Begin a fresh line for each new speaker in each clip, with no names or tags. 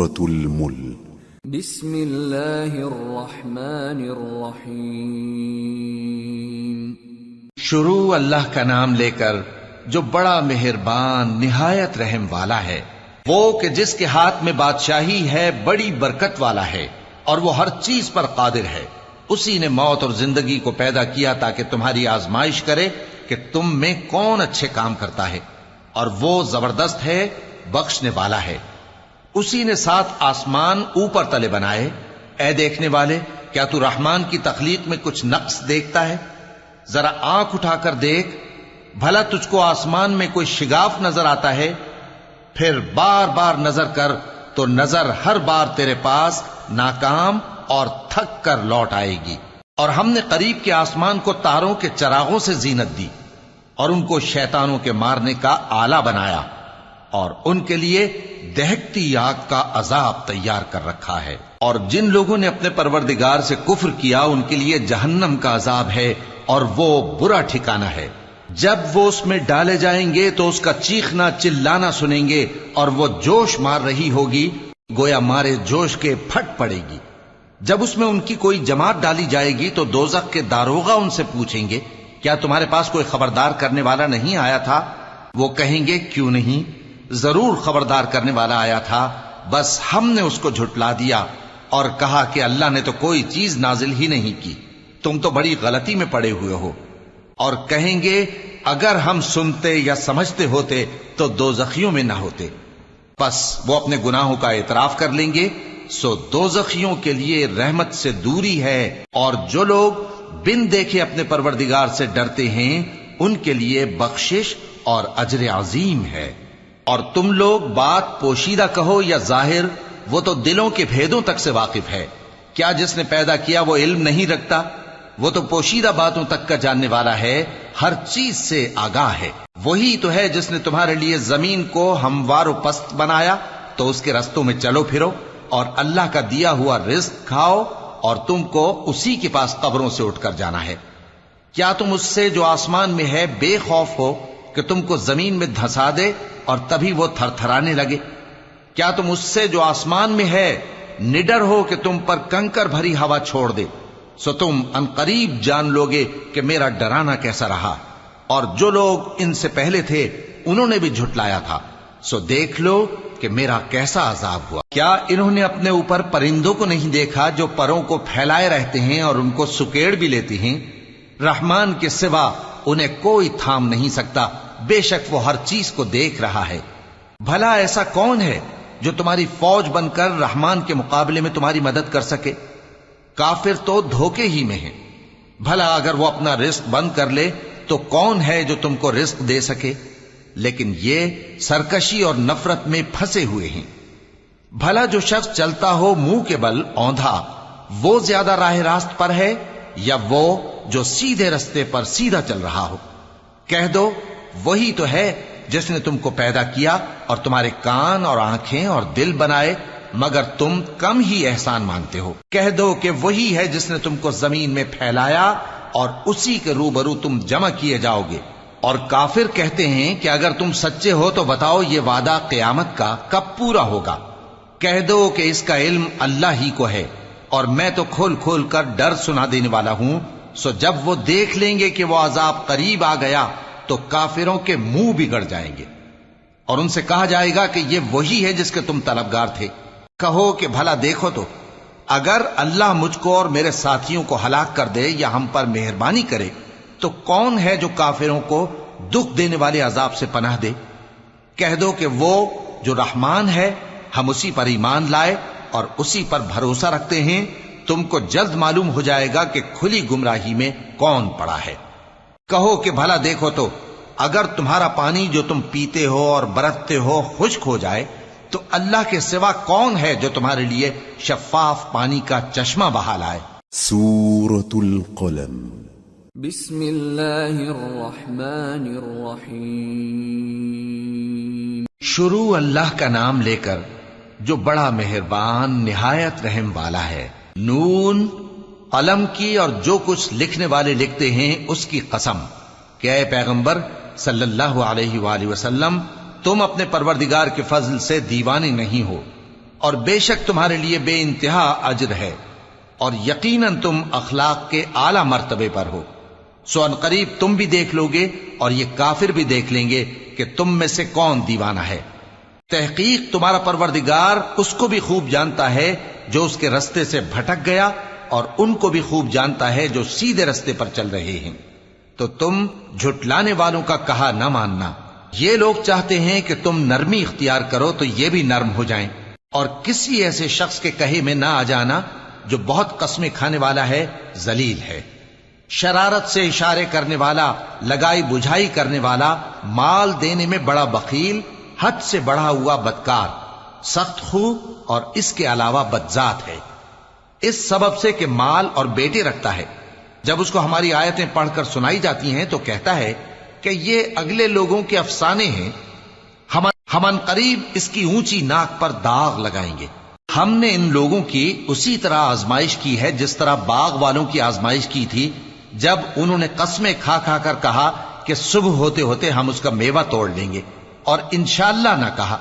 سورة الملك
بسم اللہ الرحمن الرحیم
شروع اللہ کا نام لے کر جو بڑا مہربان نہایت رحم والا ہے، وہ کہ جس کے ہاتھ میں بادشاہی ہے، بڑی برکت والا ہے اور وہ ہر چیز پر قادر ہے۔ اسی نے موت اور زندگی کو پیدا کیا تاکہ تمہاری آزمائش کرے کہ تم میں کون اچھے کام کرتا ہے، اور وہ زبردست ہے، بخشنے والا ہے۔ اسی نے 7 آسمان اوپر تلے بنائے۔ اے دیکھنے والے، کیا تو رحمان کی تخلیق میں کچھ نقص دیکھتا ہے؟ ذرا آنکھ اٹھا کر دیکھ، بھلا تجھ کو آسمان میں کوئی شگاف نظر آتا ہے؟ پھر بار بار نظر کر تو نظر ہر بار تیرے پاس ناکام اور تھک کر لوٹ آئے گی۔ اور ہم نے قریب کے آسمان کو تاروں کے چراغوں سے زینت دی اور ان کو شیطانوں کے مارنے کا آلہ بنایا، اور ان کے لیے دہکتی آگ کا عذاب تیار کر رکھا ہے۔ اور جن لوگوں نے اپنے پروردگار سے کفر کیا ان کے لیے جہنم کا عذاب ہے، اور وہ برا ٹھکانہ ہے۔ جب وہ اس میں ڈالے جائیں گے تو اس کا چیخنا چلانا سنیں گے، اور وہ جوش مار رہی ہوگی، گویا مارے جوش کے پھٹ پڑے گی۔ جب اس میں ان کی کوئی جماعت ڈالی جائے گی تو دوزخ کے داروغہ ان سے پوچھیں گے، کیا تمہارے پاس کوئی خبردار کرنے والا نہیں آیا تھا؟ وہ کہیں گے، کیوں نہیں، ضرور خبردار کرنے والا آیا تھا، بس ہم نے اس کو جھٹلا دیا اور کہا کہ اللہ نے تو کوئی چیز نازل ہی نہیں کی، تم تو بڑی غلطی میں پڑے ہوئے ہو۔ اور کہیں گے، اگر ہم سنتے یا سمجھتے ہوتے تو دوزخیوں میں نہ ہوتے۔ پس وہ اپنے گناہوں کا اعتراف کر لیں گے، سو دوزخیوں کے لیے رحمت سے دوری ہے، اور جو لوگ بن دیکھے اپنے پروردگار سے ڈرتے ہیں ان کے لیے بخشش اور اجر عظیم ہے۔ اور تم لوگ بات پوشیدہ کہو یا ظاہر، وہ تو دلوں کے بھیدوں تک سے واقف ہے۔ کیا جس نے پیدا کیا وہ علم نہیں رکھتا؟ وہ تو پوشیدہ باتوں تک کا جاننے والا ہے، ہر چیز سے آگاہ ہے۔ وہی تو ہے جس نے تمہارے لیے زمین کو ہموار و پست بنایا تو اس کے رستوں میں چلو پھرو، اور اللہ کا دیا ہوا رزق کھاؤ، اور تم کو اسی کے پاس قبروں سے اٹھ کر جانا ہے۔ کیا تم اس سے جو آسمان میں ہے بے خوف ہو کہ تم کو زمین میں دھسا دے اور تبھی وہ تھر تھرانے لگے؟ کیا تم اس سے جو آسمان میں ہے نڈر ہو کہ تم پر کنکر بھری ہوا چھوڑ دے؟ سو تم ان قریب جان لوگے کہ میرا ڈرانا کیسا رہا۔ اور جو لوگ ان سے پہلے تھے انہوں نے بھی جھٹلایا تھا، سو دیکھ لو کہ میرا کیسا عذاب ہوا۔ کیا انہوں نے اپنے اوپر پرندوں کو نہیں دیکھا جو پروں کو پھیلائے رہتے ہیں اور ان کو سکیڑ بھی لیتے ہیں؟ رحمان کے سوا انہیں کوئی تھام نہیں سکتا، بے شک وہ ہر چیز کو دیکھ رہا ہے۔ بھلا ایسا کون ہے جو تمہاری فوج بن کر رحمان کے مقابلے میں تمہاری مدد کر سکے؟ کافر تو دھوکے ہی میں ہیں۔ بھلا اگر وہ اپنا رزق بند کر لے تو کون ہے جو تم کو رزق دے سکے؟ لیکن یہ سرکشی اور نفرت میں پھنسے ہوئے ہیں۔ بھلا جو شخص چلتا ہو منہ کے بل اوندھا، وہ زیادہ راہ راست پر ہے یا وہ جو سیدھے رستے پر سیدھا چل رہا ہو؟ کہہ دو، وہی تو ہے جس نے تم کو پیدا کیا اور تمہارے کان اور آنکھیں اور دل بنائے، مگر تم کم ہی احسان مانگتے ہو۔ کہہ دو کہ وہی ہے جس نے تم کو زمین میں پھیلایا اور اسی کے روبرو تم جمع کیے جاؤ گے۔ اور کافر کہتے ہیں کہ اگر تم سچے ہو تو بتاؤ یہ وعدہ قیامت کا کب پورا ہوگا؟ کہہ دو کہ اس کا علم اللہ ہی کو ہے، اور میں تو کھول کھول کر ڈر سنا دینے والا ہوں۔ سو جب وہ دیکھ لیں گے کہ وہ عذاب قریب آ گیا تو کافروں کے منہ بگڑ جائیں گے، اور ان سے کہا جائے گا کہ یہ وہی ہے جس کے تم طلبگار تھے۔ کہو کہ بھلا دیکھو تو، اگر اللہ مجھ کو اور میرے ساتھیوں کو ہلاک کر دے یا ہم پر مہربانی کرے تو کون ہے جو کافروں کو دکھ دینے والے عذاب سے پناہ دے؟ کہہ دو کہ وہ جو رحمان ہے، ہم اسی پر ایمان لائے اور اسی پر بھروسہ رکھتے ہیں۔ تم کو جلد معلوم ہو جائے گا کہ کھلی گمراہی میں کون پڑا ہے۔ کہو کہ بھلا دیکھو تو، اگر تمہارا پانی جو تم پیتے ہو اور برتتے ہو خشک ہو جائے تو اللہ کے سوا کون ہے جو تمہارے لیے شفاف پانی کا چشمہ بہا لائے؟
سورة القلم
بسم اللہ الرحمن الرحیم
شروع اللہ کا نام لے کر جو بڑا مہربان نہایت رحم والا ہے۔ نون، قلم کی اور جو کچھ لکھنے والے لکھتے ہیں اس کی قسم کہ اے پیغمبر صلی اللہ علیہ وآلہ وسلم، تم اپنے پروردگار کے فضل سے دیوانے نہیں ہو، اور بے شک تمہارے لیے بے انتہا اجر ہے، اور یقیناً تم اخلاق کے اعلی مرتبے پر ہو۔ سو ان قریب تم بھی دیکھ لو گے اور یہ کافر بھی دیکھ لیں گے کہ تم میں سے کون دیوانہ ہے۔ تحقیق تمہارا پروردگار اس کو بھی خوب جانتا ہے جو اس کے رستے سے بھٹک گیا، اور ان کو بھی خوب جانتا ہے جو سیدھے رستے پر چل رہے ہیں۔ تو تم جھٹلانے والوں کا کہا نہ ماننا۔ یہ لوگ چاہتے ہیں کہ تم نرمی اختیار کرو تو یہ بھی نرم ہو جائیں، اور کسی ایسے شخص کے کہے میں نہ آ جانا جو بہت قسمیں کھانے والا ہے، ذلیل ہے، شرارت سے اشارے کرنے والا، لگائی بجھائی کرنے والا، مال دینے میں بڑا بخیل، حد سے بڑھا ہوا بدکار، سخت خو، اور اس کے علاوہ بدذات ہے، اس سبب سے کہ مال اور بیٹے رکھتا ہے۔ جب اس کو ہماری آیتیں پڑھ کر سنائی جاتی ہیں تو کہتا ہے کہ یہ اگلے لوگوں کے افسانے ہیں، ہم ان قریب اس کی اونچی ناک پر داغ لگائیں گے۔ ہم نے ان لوگوں کی اسی طرح آزمائش کی ہے جس طرح باغ والوں کی آزمائش کی تھی، جب انہوں نے قسمیں کھا کھا کر کہا کہ صبح ہوتے ہوتے ہم اس کا میوہ توڑ لیں گے، اور انشاءاللہ نہ کہا۔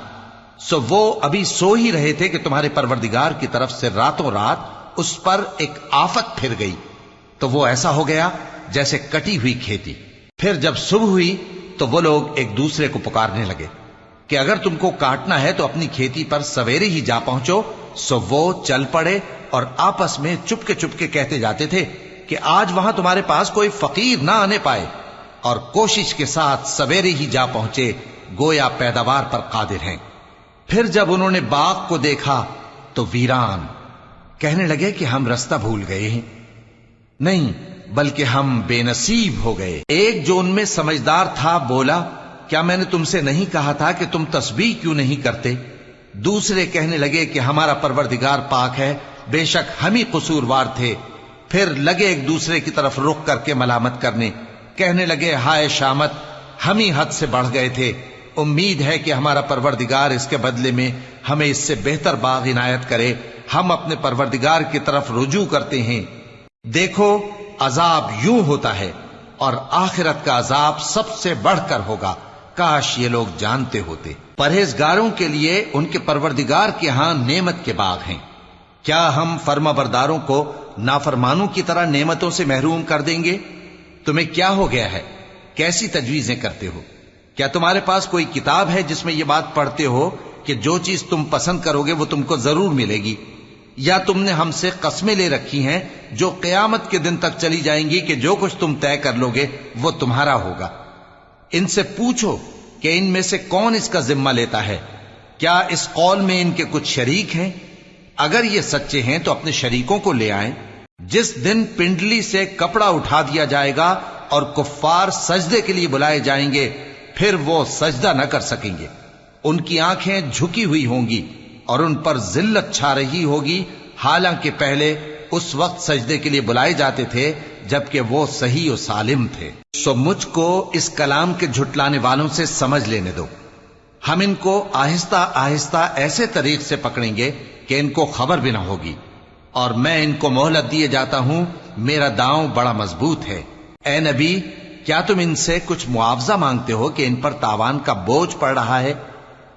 سو وہ ابھی سو ہی رہے تھے کہ تمہارے پروردگار کی طرف سے راتوں رات اس پر ایک آفت پھر گئی، تو وہ ایسا ہو گیا جیسے کٹی ہوئی کھیتی۔ پھر جب صبح ہوئی تو وہ لوگ ایک دوسرے کو پکارنے لگے کہ اگر تم کو کاٹنا ہے تو اپنی کھیتی پر سویرے ہی جا پہنچو۔ سو وہ چل پڑے اور آپس میں چپ کے کہتے جاتے تھے کہ آج وہاں تمہارے پاس کوئی فقیر نہ آنے پائے، اور کوشش کے ساتھ سویرے ہی جا پہنچے، گویا پیداوار پر قادر ہیں۔ پھر جب انہوں نے باغ کو دیکھا تو ویران، کہنے لگے کہ ہم رستہ بھول گئے ہیں، نہیں بلکہ ہم بے نصیب ہو گئے۔ ایک جو ان میں سمجھدار تھا بولا، کیا میں نے تم سے نہیں کہا تھا کہ تم تسبیح کیوں نہیں کرتے؟ دوسرے کہنے لگے کہ ہمارا پروردگار پاک ہے، بے شک ہم ہی قصوروار تھے۔ پھر لگے ایک دوسرے کی طرف رخ کر کے ملامت کرنے، کہنے لگے ہائے شامت، ہم ہی حد سے بڑھ گئے تھے، امید ہے کہ ہمارا پروردگار اس کے بدلے میں ہمیں اس سے بہتر باغ عنایت کرے، ہم اپنے پروردگار کی طرف رجوع کرتے ہیں۔ دیکھو عذاب یوں ہوتا ہے، اور آخرت کا عذاب سب سے بڑھ کر ہوگا، کاش یہ لوگ جانتے ہوتے۔ پرہیزگاروں کے لیے ان کے پروردگار کے ہاں نعمت کے باغ ہیں۔ کیا ہم فرما برداروں کو نافرمانوں کی طرح نعمتوں سے محروم کر دیں گے؟ تمہیں کیا ہو گیا ہے؟ کیسی تجویزیں کرتے ہو؟ کیا تمہارے پاس کوئی کتاب ہے جس میں یہ بات پڑھتے ہو کہ جو چیز تم پسند کرو گے وہ تم کو ضرور ملے گی؟ یا تم نے ہم سے قسمیں لے رکھی ہیں جو قیامت کے دن تک چلی جائیں گی کہ جو کچھ تم طے کر لو گے وہ تمہارا ہوگا؟ ان سے پوچھو کہ ان میں سے کون اس کا ذمہ لیتا ہے؟ کیا اس قول میں ان کے کچھ شریک ہیں؟ اگر یہ سچے ہیں تو اپنے شریکوں کو لے آئیں۔ جس دن پنڈلی سے کپڑا اٹھا دیا جائے گا اور کفار سجدے کے لیے بلائے جائیں گے، پھر وہ سجدہ نہ کر سکیں گے، ان کی آنکھیں جھکی ہوئی ہوں گی اور ان پر ذلت چھا رہی ہوگی، حالانکہ پہلے اس وقت سجدے کے لیے بلائے جاتے تھے جبکہ وہ صحیح و سالم تھے۔ سو مجھ کو اس کلام کے جھٹلانے والوں سے سمجھ لینے دو، ہم ان کو آہستہ آہستہ ایسے طریق سے پکڑیں گے کہ ان کو خبر بھی نہ ہوگی، اور میں ان کو مہلت دیے جاتا ہوں، میرا داؤں بڑا مضبوط ہے۔ اے نبی، کیا تم ان سے کچھ معاوضہ مانگتے ہو کہ ان پر تاوان کا بوجھ پڑ رہا ہے،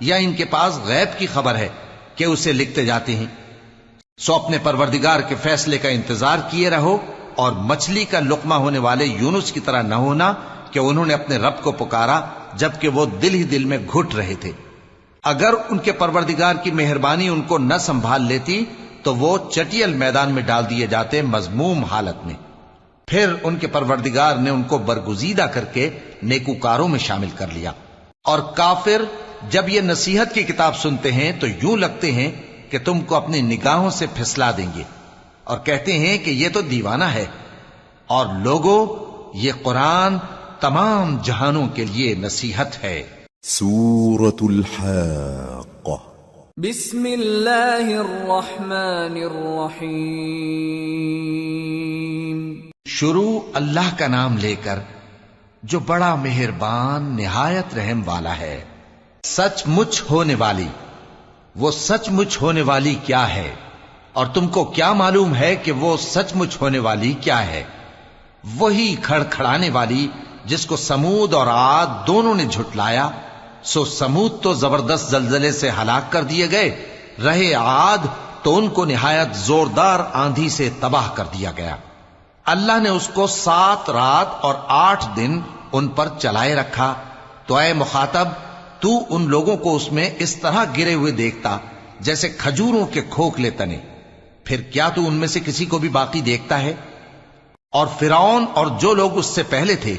یا ان کے پاس غیب کی خبر ہے کہ اسے لکھتے جاتے ہیں؟ سو اپنے پروردگار کے فیصلے کا انتظار کیے رہو، اور مچھلی کا لقمہ ہونے والے یونس کی طرح نہ ہونا کہ انہوں نے اپنے رب کو پکارا جبکہ وہ دل ہی دل میں گھٹ رہے تھے۔ اگر ان کے پروردگار کی مہربانی ان کو نہ سنبھال لیتی تو وہ چٹیل میدان میں ڈال دیے جاتے مذموم حالت میں۔ پھر ان کے پروردگار نے ان کو برگزیدہ کر کے نیکوکاروں میں شامل کر لیا۔ اور کافر جب یہ نصیحت کی کتاب سنتے ہیں تو یوں لگتے ہیں کہ تم کو اپنی نگاہوں سے پھسلا دیں گے، اور کہتے ہیں کہ یہ تو دیوانہ ہے۔ اور لوگوں، یہ قرآن تمام جہانوں کے لیے نصیحت ہے۔
سورة الحاقة
بسم اللہ الرحمن الرحیم۔
شروع اللہ کا نام لے کر جو بڑا مہربان نہایت رحم والا ہے۔ سچ مچ ہونے والی، وہ سچ مچ ہونے والی کیا ہے؟ اور تم کو کیا معلوم ہے کہ وہ سچ مچ ہونے والی کیا ہے؟ وہی کھڑکھڑانے والی جس کو سمود اور عاد دونوں نے جھٹلایا۔ سو سمود تو زبردست زلزلے سے ہلاک کر دیے گئے، رہے عاد تو ان کو نہایت زوردار آندھی سے تباہ کر دیا گیا۔ اللہ نے اس کو 7 رات اور 8 دن ان پر چلائے رکھا، تو اے مخاطب تو ان لوگوں کو اس میں اس طرح گرے ہوئے دیکھتا جیسے کھجوروں کے کھوکھلے تنے، پھر کیا تو ان میں سے کسی کو بھی باقی دیکھتا ہے؟ اور فرعون اور جو لوگ اس سے پہلے تھے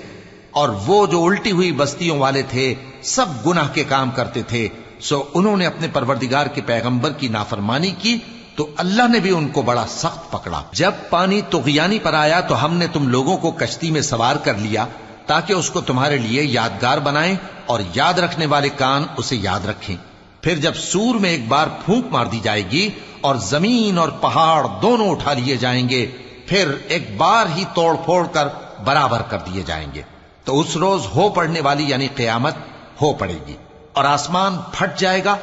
اور وہ جو الٹی ہوئی بستیوں والے تھے سب گناہ کے کام کرتے تھے، سو انہوں نے اپنے پروردگار کے پیغمبر کی نافرمانی کی تو اللہ نے بھی ان کو بڑا سخت پکڑا۔ جب پانی طغیانی پر آیا تو ہم نے تم لوگوں کو کشتی میں سوار کر لیا تاکہ اس کو تمہارے لیے یادگار بنائیں اور یاد رکھنے والے کان اسے یاد رکھیں۔ پھر جب سور میں ایک بار پھونک مار دی جائے گی اور زمین اور پہاڑ دونوں اٹھا لیے جائیں گے، پھر ایک بار ہی توڑ پھوڑ کر برابر کر دیے جائیں گے، تو اس روز ہو پڑنے والی یعنی قیامت ہو پڑے گی، اور آسمان پھٹ جائے گا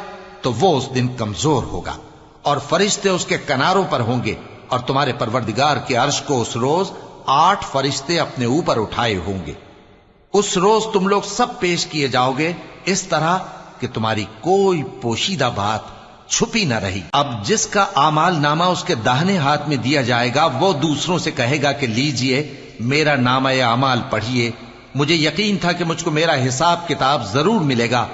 تو وہ اس دن کمزور ہوگا، اور فرشتے اس کے کناروں پر ہوں گے، اور تمہارے پروردگار کے عرش کو اس روز 8 فرشتے اپنے اوپر اٹھائے ہوں گے۔ اس روز تم لوگ سب پیش کیے جاؤ گے اس طرح کہ تمہاری کوئی پوشیدہ بات چھپی نہ رہی۔ اب جس کا اعمال نامہ اس کے داہنے ہاتھ میں دیا جائے گا وہ دوسروں سے کہے گا کہ لیجئے میرا نامہ اعمال پڑھیے، مجھے یقین تھا کہ مجھ کو میرا حساب کتاب ضرور ملے گا۔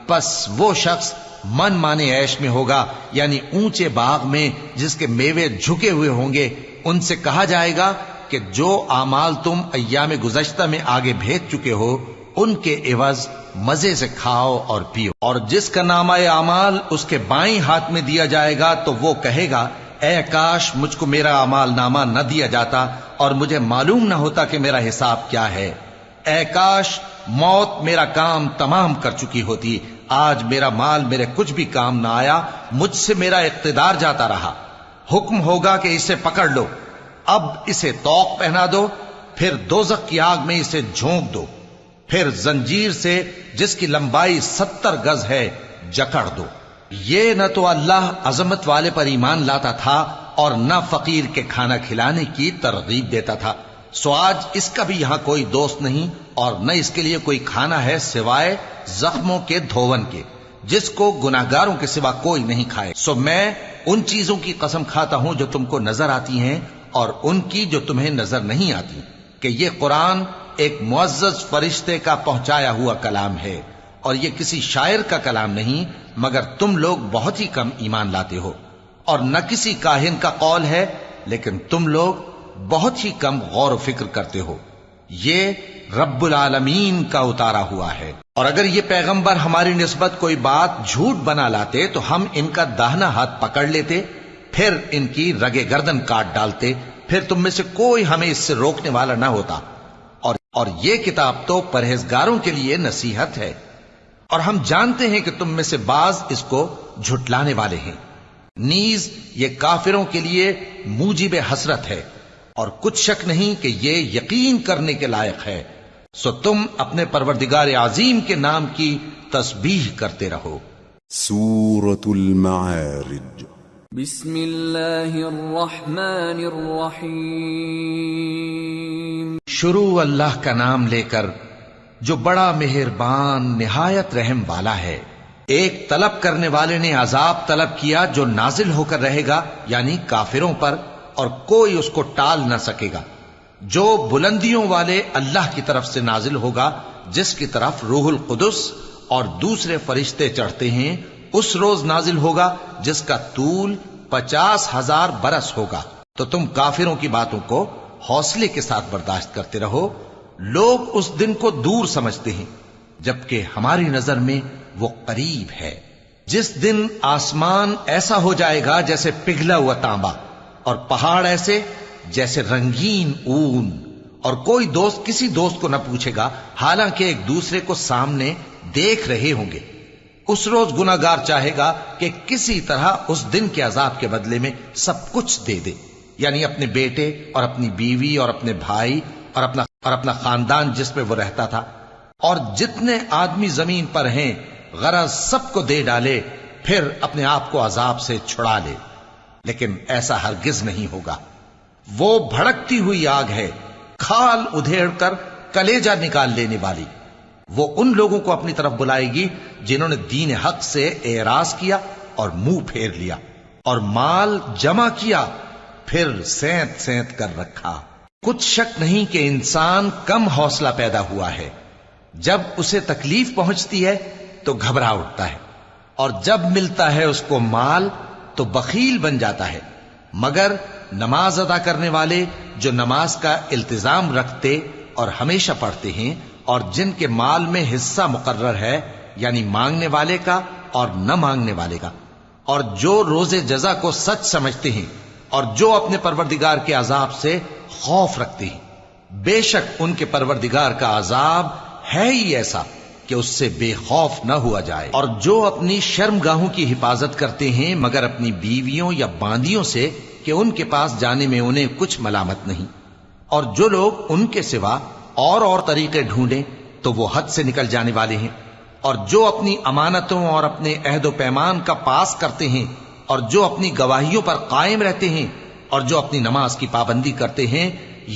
پس وہ شخص من مانے عیش میں ہوگا، یعنی اونچے باغ میں جس کے میوے جھکے ہوئے ہوں گے۔ ان سے کہا جائے گا کہ جو اعمال تم ایام گزشتہ میں آگے بھیج چکے ہو ان کے عوض مزے سے کھاؤ اور پیو۔ اور جس کا نامہ اعمال اس کے بائیں ہاتھ میں دیا جائے گا تو وہ کہے گا اے کاش مجھ کو میرا اعمال نامہ نہ دیا جاتا اور مجھے معلوم نہ ہوتا کہ میرا حساب کیا ہے۔ اے کاش موت میرا کام تمام کر چکی ہوتی، آج میرا مال میرے کچھ بھی کام نہ آیا، مجھ سے میرا اقتدار جاتا رہا۔ حکم ہوگا کہ اسے پکڑ لو، اب اسے طوق پہنا دو، پھر دوزخ کی آگ میں اسے جھونک دو، پھر زنجیر سے جس کی لمبائی 70 گز ہے جکڑ دو۔ یہ نہ تو اللہ عظمت والے پر ایمان لاتا تھا اور نہ فقیر کے کھانا کھلانے کی ترغیب دیتا تھا، سو آج اس کا بھی یہاں کوئی دوست نہیں اور نہ اس کے لیے کوئی کھانا ہے سوائے زخموں کے دھون کے، جس کو گناہگاروں کے سوا کوئی نہیں کھائے۔ سو میں ان چیزوں کی قسم کھاتا ہوں جو تم کو نظر آتی ہیں اور ان کی جو تمہیں نظر نہیں آتی، کہ یہ قرآن ایک معزز فرشتے کا پہنچایا ہوا کلام ہے اور یہ کسی شاعر کا کلام نہیں، مگر تم لوگ بہت ہی کم ایمان لاتے ہو، اور نہ کسی کاہن کا قول ہے لیکن تم لوگ بہت ہی کم غور و فکر کرتے ہو۔ یہ رب العالمین کا اتارا ہوا ہے۔ اور اگر یہ پیغمبر ہماری نسبت کوئی بات جھوٹ بنا لاتے تو ہم ان کا داہنا ہاتھ پکڑ لیتے، پھر ان کی رگے گردن کاٹ ڈالتے، پھر تم میں سے کوئی ہمیں اس سے روکنے والا نہ ہوتا۔ اور یہ کتاب تو پرہیزگاروں کے لیے نصیحت ہے، اور ہم جانتے ہیں کہ تم میں سے بعض اس کو جھٹلانے والے ہیں۔ نیز یہ کافروں کے لیے موجب حسرت ہے، اور کچھ شک نہیں کہ یہ یقین کرنے کے لائق ہے، سو تم اپنے پروردگار عظیم کے نام کی تسبیح کرتے رہو۔
سورة المعارج۔
بسم اللہ الرحمن الرحیم۔
شروع اللہ کا نام لے کر جو بڑا مہربان نہایت رحم والا ہے۔ ایک طلب کرنے والے نے عذاب طلب کیا جو نازل ہو کر رہے گا، یعنی کافروں پر، اور کوئی اس کو ٹال نہ سکے گا، جو بلندیوں والے اللہ کی طرف سے نازل ہوگا، جس کی طرف روح القدس اور دوسرے فرشتے چڑھتے ہیں، اس روز نازل ہوگا جس کا طول 50,000 برس ہوگا۔ تو تم کافروں کی باتوں کو حوصلے کے ساتھ برداشت کرتے رہو۔ لوگ اس دن کو دور سمجھتے ہیں جبکہ ہماری نظر میں وہ قریب ہے۔ جس دن آسمان ایسا ہو جائے گا جیسے پگھلا ہوا تانبا، اور پہاڑ ایسے جیسے رنگین اون، اور کوئی دوست کسی دوست کو نہ پوچھے گا حالانکہ ایک دوسرے کو سامنے دیکھ رہے ہوں گے۔ اس روز گناہگار چاہے گا کہ کسی طرح اس دن کے عذاب کے بدلے میں سب کچھ دے دے، یعنی اپنے بیٹے اور اپنی بیوی اور اپنے بھائی اور اپنا خاندان جس میں وہ رہتا تھا، اور جتنے آدمی زمین پر ہیں غرض سب کو دے ڈالے، پھر اپنے آپ کو عذاب سے چھڑا لے۔ لیکن ایسا ہرگز نہیں ہوگا۔ وہ بھڑکتی ہوئی آگ ہے، کھال ادھیڑ کر کلیجہ نکال لینے والی۔ وہ ان لوگوں کو اپنی طرف بلائے گی جنہوں نے دین حق سے اعراض کیا اور منہ پھیر لیا، اور مال جمع کیا، پھر سینت سینت کر رکھا۔ کچھ شک نہیں کہ انسان کم حوصلہ پیدا ہوا ہے، جب اسے تکلیف پہنچتی ہے تو گھبرا اٹھتا ہے، اور جب ملتا ہے اس کو مال تو بخیل بن جاتا ہے۔ مگر نماز ادا کرنے والے جو نماز کا التزام رکھتے اور ہمیشہ پڑھتے ہیں، اور جن کے مال میں حصہ مقرر ہے، یعنی مانگنے والے کا اور نہ مانگنے والے کا، اور جو روز جزا کو سچ سمجھتے ہیں، اور جو اپنے پروردگار کے عذاب سے خوف رکھتے ہیں، بے شک ان کے پروردگار کا عذاب ہے ہی ایسا کہ اس سے بے خوف نہ ہوا جائے۔ اور جو اپنی شرمگاہوں کی حفاظت کرتے ہیں مگر اپنی بیویوں یا باندیوں سے کہ ان کے پاس جانے میں انہیں کچھ ملامت نہیں، اور جو لوگ ان کے سوا اور طریقے ڈھونڈیں تو وہ حد سے نکل جانے والے ہیں، اور جو اپنی امانتوں اور اپنے عہد و پیمان کا پاس کرتے ہیں، اور جو اپنی گواہیوں پر قائم رہتے ہیں، اور جو اپنی نماز کی پابندی کرتے ہیں،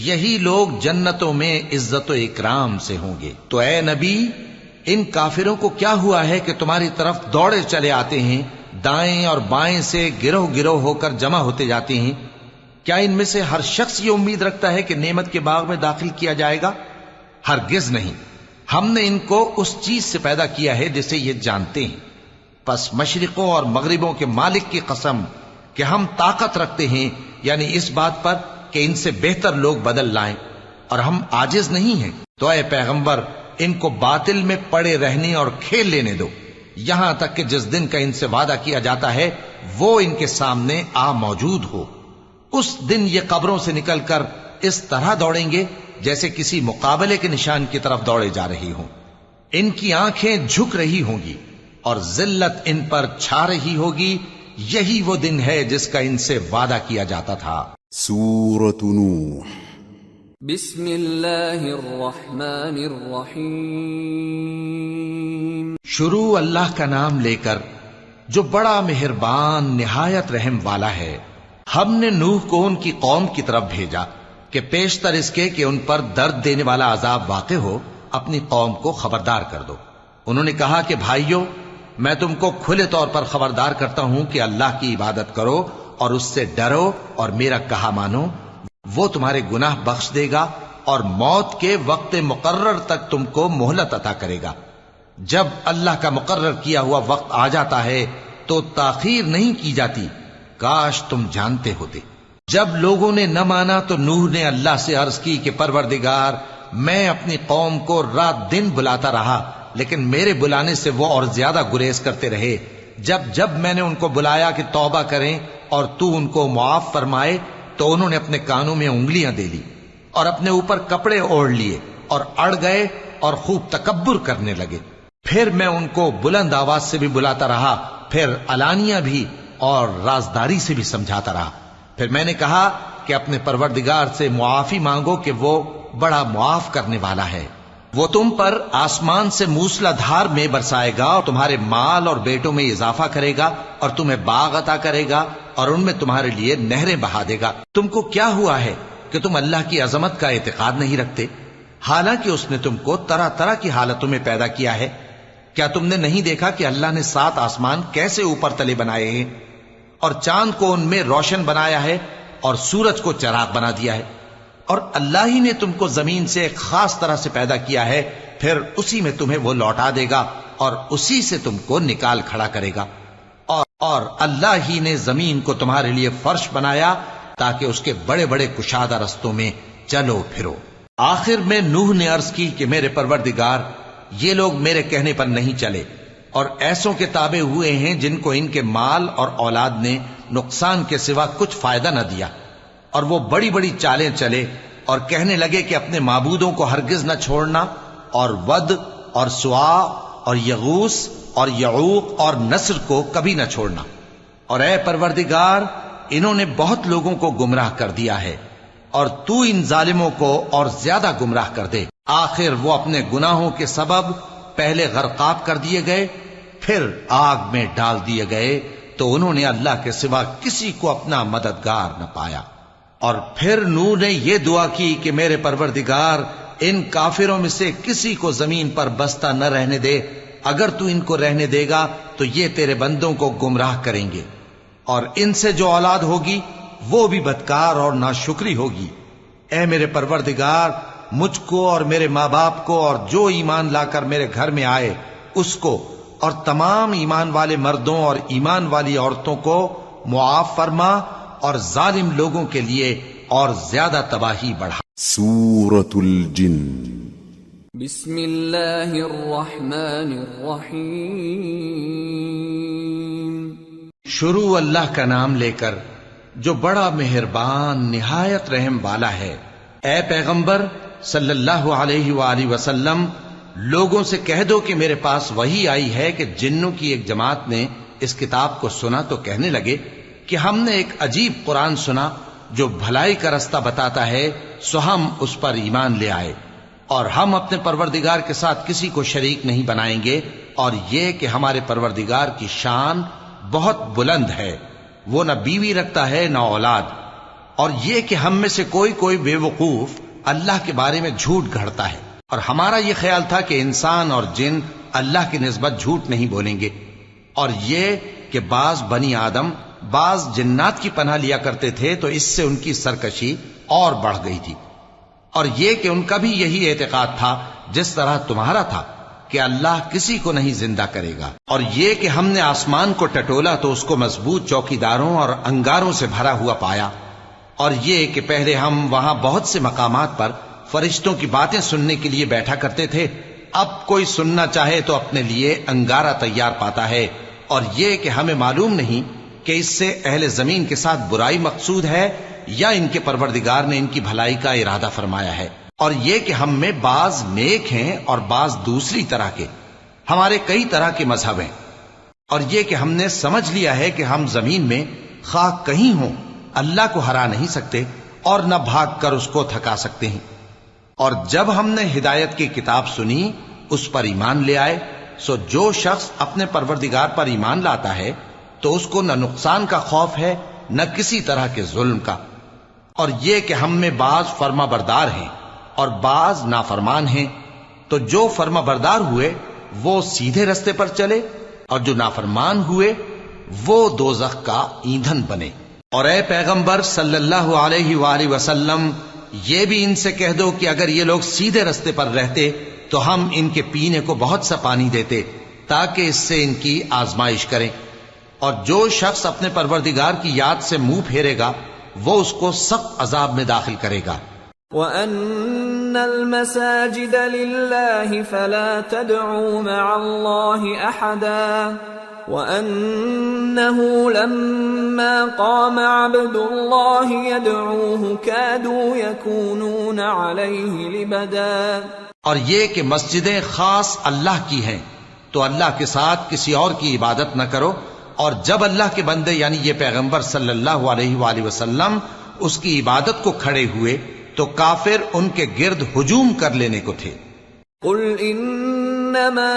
یہی لوگ جنتوں میں عزت و اکرام سے ہوں گے۔ تو اے نبی، ان کافروں کو کیا ہوا ہے کہ تمہاری طرف دوڑے چلے آتے ہیں، دائیں اور بائیں سے گروہ گروہ ہو کر جمع ہوتے جاتے ہیں؟ کیا ان میں سے ہر شخص یہ امید رکھتا ہے کہ نعمت کے باغ میں داخل کیا جائے گا؟ ہرگز نہیں۔ ہم نے ان کو اس چیز سے پیدا کیا ہے جسے یہ جانتے ہیں، پس مشرقوں اور مغربوں کے مالک کی قسم کہ ہم طاقت رکھتے ہیں، یعنی اس بات پر کہ ان سے بہتر لوگ بدل لائیں، اور ہم عاجز نہیں ہیں۔ تو اے پیغمبر، ان کو باطل میں پڑے رہنے اور کھیل لینے دو، یہاں تک کہ جس دن کا ان سے وعدہ کیا جاتا ہے وہ ان کے سامنے آ موجود ہو۔ اس دن یہ قبروں سے نکل کر اس طرح دوڑیں گے جیسے کسی مقابلے کے نشان کی طرف دوڑے جا رہی ہوں۔ ان کی آنکھیں جھک رہی ہوں گی اور ذلت ان پر چھا رہی ہوگی۔ یہی وہ دن ہے جس کا ان سے وعدہ کیا جاتا تھا۔
سورة نوح۔
بسم اللہ الرحمن الرحیم۔
شروع اللہ کا نام لے کر جو بڑا مہربان نہایت رحم والا ہے۔ ہم نے نوح کو ان کی قوم کی طرف بھیجا کہ پیشتر اس کے کہ ان پر درد دینے والا عذاب واقع ہو، اپنی قوم کو خبردار کر دو۔ انہوں نے کہا کہ بھائیو، میں تم کو کھلے طور پر خبردار کرتا ہوں کہ اللہ کی عبادت کرو اور اس سے ڈرو اور میرا کہا مانو، وہ تمہارے گناہ بخش دے گا اور موت کے وقت مقرر تک تم کو مہلت عطا کرے گا۔ جب اللہ کا مقرر کیا ہوا وقت آ جاتا ہے تو تاخیر نہیں کی جاتی، کاش تم جانتے ہوتے۔ جب لوگوں نے نہ مانا تو نوح نے اللہ سے عرض کی کہ پروردگار، میں اپنی قوم کو رات دن بلاتا رہا، لیکن میرے بلانے سے وہ اور زیادہ گریز کرتے رہے۔ جب میں نے ان کو بلایا کہ توبہ کریں اور تو ان کو معاف فرمائے تو انہوں نے اپنے کانوں میں انگلیاں دے لی اور اپنے اوپر کپڑے اوڑھ لیے اور اڑ گئے اور خوب تکبر کرنے لگے۔ پھر میں ان کو بلند آواز سے بھی بلاتا رہا، پھر علانیہ بھی اور رازداری سے بھی سمجھاتا رہا۔ پھر میں نے کہا کہ اپنے پروردگار سے معافی مانگو کہ وہ بڑا معاف کرنے والا ہے۔ وہ تم پر آسمان سے موسلا دھار میں برسائے گا اور تمہارے مال اور بیٹوں میں اضافہ کرے گا اور تمہیں باغ عطا کرے گا اور ان میں تمہارے لیے نہریں بہا دے گا۔ تم کو کیا ہوا ہے کہ تم اللہ کی عظمت کا اعتقاد نہیں رکھتے، حالانکہ اس نے تم کو طرح طرح کی حالتوں میں پیدا کیا ہے؟ کیا تم نے نہیں دیکھا کہ اللہ نے 7 آسمان کیسے اوپر تلے بنائے ہیں اور چاند کو ان میں روشن بنایا ہے اور سورج کو چراغ بنا دیا ہے؟ اور اللہ ہی نے تم کو زمین سے ایک خاص طرح سے پیدا کیا ہے، پھر اسی میں تمہیں وہ لوٹا دے گا اور اسی سے تم کو نکال کھڑا کرے گا۔ اور اللہ ہی نے زمین کو تمہارے لیے فرش بنایا تاکہ اس کے بڑے بڑے کشادہ رستوں میں چلو پھرو۔ آخر میں نوح نے عرض کی کہ میرے پروردگار، یہ لوگ میرے کہنے پر نہیں چلے اور ایسوں کے تابع ہوئے ہیں جن کو ان کے مال اور اولاد نے نقصان کے سوا کچھ فائدہ نہ دیا، اور وہ بڑی بڑی چالیں چلے اور کہنے لگے کہ اپنے معبودوں کو ہرگز نہ چھوڑنا، اور ود اور سوا اور یغوث اور یعوق اور نصر کو کبھی نہ چھوڑنا۔ اور اے پروردگار، انہوں نے بہت لوگوں کو گمراہ کر دیا ہے، اور تو ان ظالموں کو اور زیادہ گمراہ کر دے۔ آخر وہ اپنے گناہوں کے سبب پہلے غرقاب کر دیے گئے، پھر آگ میں ڈال دیے گئے، تو انہوں نے اللہ کے سوا کسی کو اپنا مددگار نہ پایا۔ اور پھر نوح نے یہ دعا کی کہ میرے پروردگار، ان کافروں میں سے کسی کو زمین پر بستہ نہ رہنے دے، اگر تو ان کو رہنے دے گا تو یہ تیرے بندوں کو گمراہ کریں گے، اور ان سے جو اولاد ہوگی وہ بھی بدکار اور ناشکری ہوگی۔ اے میرے پروردگار، مجھ کو اور میرے ماں باپ کو اور جو ایمان لا کر میرے گھر میں آئے اس کو اور تمام ایمان والے مردوں اور ایمان والی عورتوں کو معاف فرما، اور ظالم لوگوں کے لیے اور زیادہ تباہی بڑھا۔
سورة الجن
بسم اللہ الرحمن الرحیم۔
شروع اللہ کا نام لے کر جو بڑا مہربان نہایت رحم والا ہے۔ اے پیغمبر صلی اللہ علیہ وآلہ وسلم، لوگوں سے کہہ دو کہ میرے پاس وحی آئی ہے کہ جنوں کی ایک جماعت نے اس کتاب کو سنا تو کہنے لگے کہ ہم نے ایک عجیب قرآن سنا جو بھلائی کا رستہ بتاتا ہے، سو ہم اس پر ایمان لے آئے، اور ہم اپنے پروردگار کے ساتھ کسی کو شریک نہیں بنائیں گے، اور یہ کہ ہمارے پروردگار کی شان بہت بلند ہے، وہ نہ بیوی رکھتا ہے نہ اولاد، اور یہ کہ ہم میں سے کوئی بے وقوف اللہ کے بارے میں جھوٹ گھڑتا ہے، اور ہمارا یہ خیال تھا کہ انسان اور جن اللہ کی نسبت جھوٹ نہیں بولیں گے، اور یہ کہ بعض بنی آدم بعض جنات کی پناہ لیا کرتے تھے تو اس سے ان کی سرکشی اور بڑھ گئی تھی، اور یہ کہ ان کا بھی یہی اعتقاد تھا جس طرح تمہارا تھا کہ اللہ کسی کو نہیں زندہ کرے گا، اور یہ کہ ہم نے آسمان کو ٹٹولا تو اس کو مضبوط چوکیداروں اور انگاروں سے بھرا ہوا پایا، اور یہ کہ پہلے ہم وہاں بہت سے مقامات پر فرشتوں کی باتیں سننے کے لیے بیٹھا کرتے تھے، اب کوئی سننا چاہے تو اپنے لیے انگارہ تیار پاتا ہے، اور یہ کہ ہمیں معلوم نہیں کہ اس سے اہل زمین کے ساتھ برائی مقصود ہے یا ان کے پروردگار نے ان کی بھلائی کا ارادہ فرمایا ہے، اور یہ کہ ہم میں بعض نیک ہیں اور بعض دوسری طرح کے، ہمارے کئی طرح کے مذہب ہیں، اور یہ کہ ہم نے سمجھ لیا ہے کہ ہم زمین میں خواہ کہیں ہوں اللہ کو ہرا نہیں سکتے اور نہ بھاگ کر اس کو تھکا سکتے ہیں، اور جب ہم نے ہدایت کی کتاب سنی اس پر ایمان لے آئے، سو جو شخص اپنے پروردگار پر ایمان لاتا ہے تو اس کو نہ نقصان کا خوف ہے نہ کسی طرح کے ظلم کا، اور یہ کہ ہم میں بعض فرما بردار ہیں اور بعض نافرمان ہیں، تو جو فرما بردار ہوئے وہ سیدھے رستے پر چلے، اور جو نافرمان ہوئے وہ دوزخ کا ایندھن بنے۔ اور اے پیغمبر صلی اللہ علیہ وآلہ وسلم، یہ بھی ان سے کہہ دو کہ اگر یہ لوگ سیدھے رستے پر رہتے تو ہم ان کے پینے کو بہت سا پانی دیتے تاکہ اس سے ان کی آزمائش کریں، اور جو شخص اپنے پروردگار کی یاد سے منہ پھیرے گا وہ اس کو سخت عذاب میں داخل کرے گا۔
وَأَنَّ الْمَسَاجِدَ لِلَّهِ فَلَا تَدْعُوا مَعَ اللَّهِ أَحَدًا وَأَنَّهُ لَمَّا قَامَ عَبْدُ اللَّهِ يَدْعُوهُ كَادُوا يَكُونُونَ عَلَيْهِ لِبَدًا۔
اور یہ کہ مسجدیں خاص اللہ کی ہیں تو اللہ کے ساتھ کسی اور کی عبادت نہ کرو، اور جب اللہ کے بندے یعنی یہ پیغمبر صلی اللہ علیہ وآلہ وسلم اس کی عبادت کو کھڑے ہوئے تو کافر ان کے گرد ہجوم کر لینے کو تھے۔
قل انما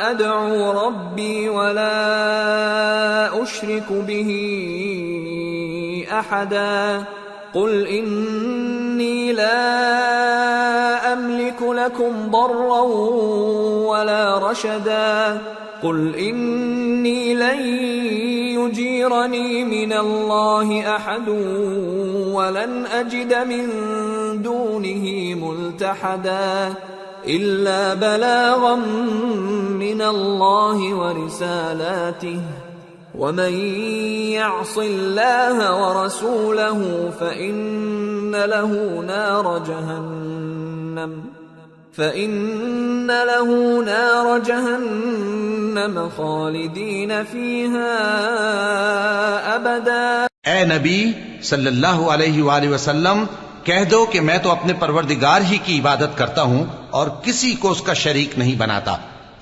ادعو ربی ولا اشرک به احدا قل انی لا املک لکم ضرا ولا رشدا قل انی لن يجيرني من الله احد ولن اجد من دونه ملتحدا الا بلاغا من الله ورسالاته ومن يعص الله ورسوله فإن له نار جہنم خالدین فیہا ابدا۔
اے نبی صلی اللہ علیہ وآلہ وسلم، کہہ دو کہ میں تو اپنے پروردگار ہی کی عبادت کرتا ہوں اور کسی کو اس کا شریک نہیں بناتا۔